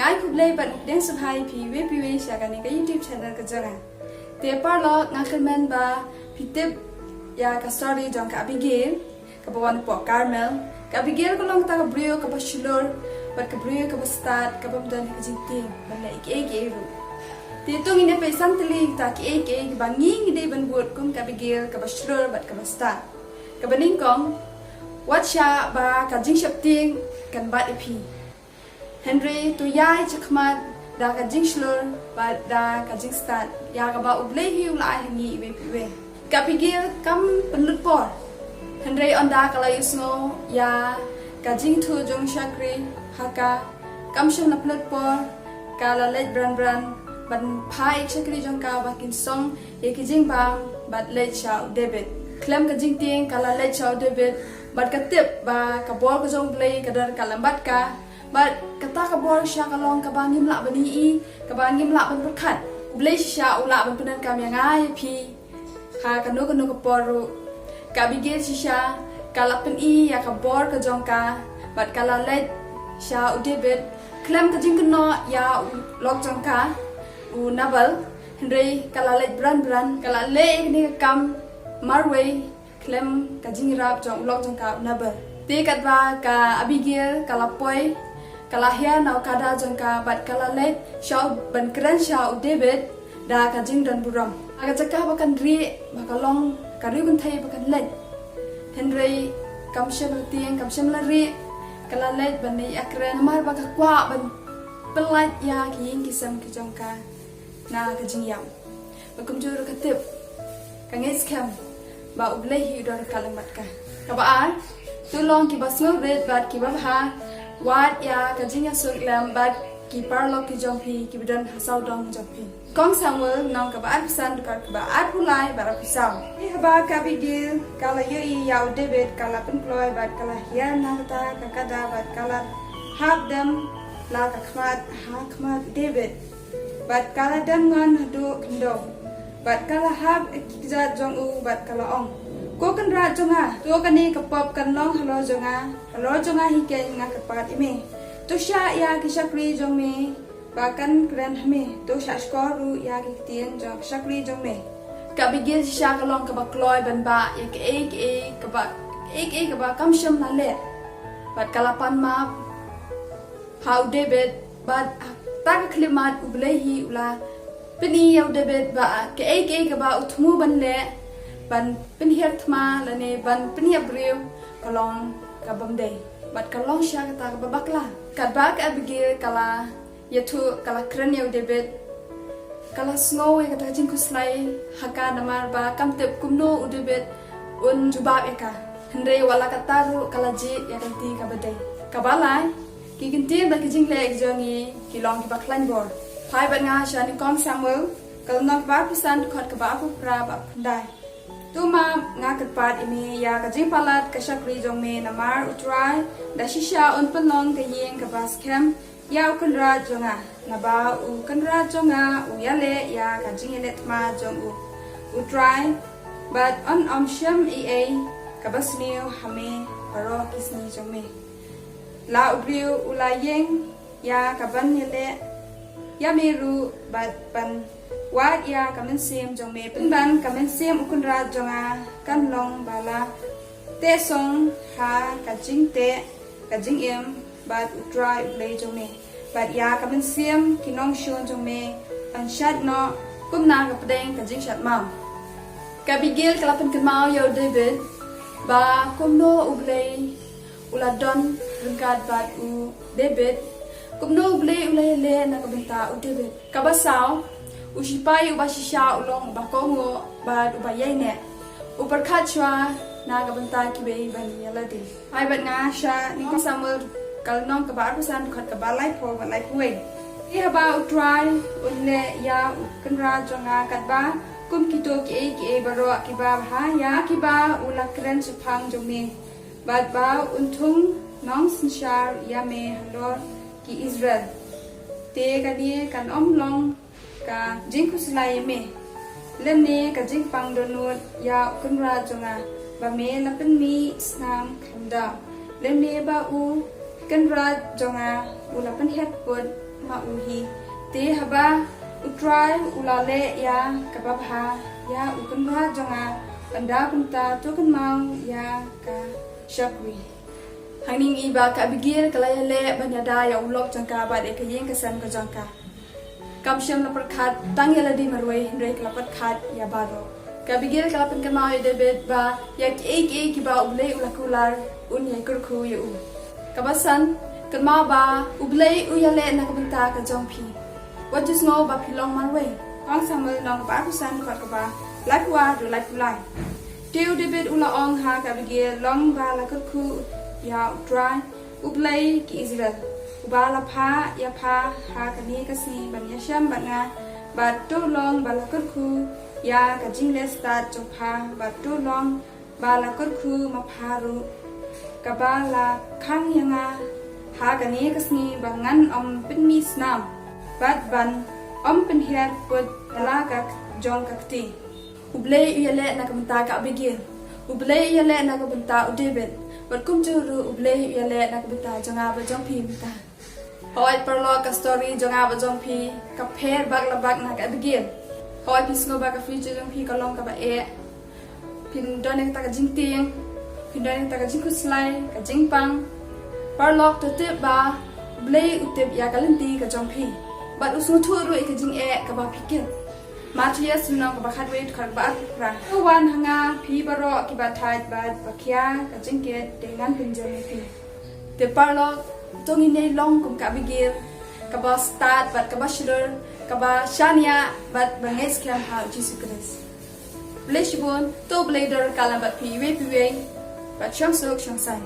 Ai cũng lấy bận đến số 2 thì với PV sẽ cái này cái YouTube channel cái giờ này. Thì par lo ngã comment ba thì tiếp ya cái story trong cái Abigail cái bawan po Carmel cái Abigail có long ta cái brio cái bachelor bật cái brio cái start cái bom dan cái jinti ban lại cái ru. Thì tôi nghĩ phải sang teli ta cái bangi nghĩ ban buat cùng cái Abigail cái bachelor bật cái start. Cái bên này con watcha ba cái jing shop ting kan bat ipi. Henry tu yai chakmat da ka jingslur ba da ka jingstat ya ka ba ublei hiu lai hangi we ka pigil kam penlut por Henry onda ka la yusno ya ka jing thu jong shakri haka kam shon penlut por ka la let bran ban phai shakri jong ka ba kin song ye ki jing bang bat let chao David klem ka jing ting ka la let chao David bat ka tip ba ka bol ka jong play ka dar ka lambat ka but kata kabor sya kalong kabangim la bani kabangim la ban berkat blei sya ula ban penan kami ngai pi ha kanu kaporu kabigil sya kalapen ya kabor ka jongka but kala let sya David klem ka jingkno ya lok jongka u nabal Henry kala let bran kala le ni kam marway klem ka jingrap jong lok jongka nabal te katwa ka Abigail kala poi kalahia nau kada jongka bat kalalet shau ban kran shau David da ka jing dan buram aga jaka bakan ri bakalong kari gun thai bakan let Henry kamshem tieng kamshem lari kalalet ban ni akran mar baka kwa ban pelat ya ki kisam ki jongka na ka jing yam bakum jur ka tip ka ngai scam ba ublei hi dor kalamat ka ba ar tulong ki basngo red bat ki ba ha Wat ya kajing ya suk lam bat ki parlo ki jongpi ki bidan hasau dong jongpi. Kong Samuel nong ka baat pisan dukar ka baat hulai bara pisau. Ni haba ka bigil kala yoi ya David kala penploy bat kala hian nangta ka kada bat kala hab dem la ka khmat David. Bat kala dem ngon hadu kendo. Bat kala hab ikza jong u bat kala ong. Ko kan ra jonga to kan ni kapop kan long halo jonga hi ken nga kapat ime to sha ya ki shakri jong me ba kan kran hame to sha skoru ya ki tien jong shakri jong me ka bigil sha ka long ka ba kloy ban ba ya ke ka ba kam sham na le bat kalapan ma how David bat ta ka klimat ublehi ula pini ya David ba ke ka ba utmu ban le ban penhiar thma lane ban penhiar brew kalong kabamde bat kalong sya kata babakla kadba ka Abigail kala yatu kala kran ya David kala snow ya kata jing kuslai haka namar ba kam tep kumno David un jubab eka Henry wala kataru kala ji ya kanti kabade kabalai ki kinti ba ki jing le jongi ki long ki baklan bor phai ba nga sha ni kong Samuel kal nok ba pisan khot ka ba pu pra ba pandai Tuma nga katpat imi ya ka jing palat ka shakri jong me namar utrai da shisha un panlong ka yeng ka baskem ya ukun ra jonga na ba ukun ra jonga u yale ya ka jing elet ma jong u utrai but on sham ea ka basniu hame paro kisni jong me la ubriu ula yeng ya ka ban yele ya meru but pan Wat ya kamen sim jong me penban kamen sim ukun ra jonga kan long bala te song ha kajing em bat utrai play jong me bat ya kamen sim kinong shon jong me an shat no kum na ka pedeng kajing shat mam ka bigil kalapan kan mau yo David ba kum no ublei uladon rengkat bat u David kum no ublei ulai le na kabenta u David kabasau Usipai ubasisha ulong bakongo bad ubayay ne uperkat chwa na kabanta kibe bani yalade ai bat nga sha ni ko Samuel kalnong kabar pusan khat kabalai pho balai kuwe i haba utrai unle ya kanra jonga katba kum kito ki baro kiba ha ya kiba ulakren chphang jome bad ba unthung nong sinshar yame halor ki Israel te kani kan omlong ka jing kuslai me lene ka jing pang donut ya kunra jonga ba me lapen mi snam khamda lene ba u kan ra jonga ula pan het put ma uhi te haba utrai ulale ya kababha ya ukan ra jonga anda punta tu kan mau ya ka shakwi hangning iba ka bigir kalayale banyada ya ulok jangka ba de kayeng kesan ka jangka kam syam la perkhat tangyala di marwai hindrai kalapat khat ya baro ka bigir kalapan kan mau debet ba ya ki ba ulai ulakular un ya kurku ya u kabasan kan mau ba ulai uyale na kabanta ka jongpi what just know ba pilong marwai ang samal nong ba kusan ka ba lakwa do lakulai Tiu debit ula ong ha ka bigir long ba la kurku ya utrai ublai ki Israel ubala pha ya pha ha ka ni ka si ban ya sham ban nga ba to long ba la kurku ya ka jingle start cho pha ba to long ba la kurku ma pha ru ka ba la khang ya nga ha ka ni ka si ba ngan om pin mi snam bat ban om pin her put la ka jong ka ti ublai uyale na kamanta ka bigir ublai uyale na kabanta udebet Wat kum juru ubleh yale nak beta jonga ba jong pi beta. Hoi perlo ka story jonga ba jong pi ka pher bak la bak na ka begin. Hoi pisngo ba ka future jong pi ka long ka ba e. Pin donek ta ka jing ting. Pin donek ta ka jing kuslai ka jing pang. Perlo to tip ba ubleh utip ya ka lenti ka jong pi. Bat usung thu ru ka jing e ka ba pikir. Matia sunang ka bakhat wait khar ba ra wan hanga phi baro ki ba thai ba bakya ka jingke dengan pinjam pi te parlo tongi nei long kum ka bigir ka ba start bat ka ba shudder ka ba shania bat banges kyam ha Jesus Christ bleshbon to blader kala ba pi we bat chang sok chang sai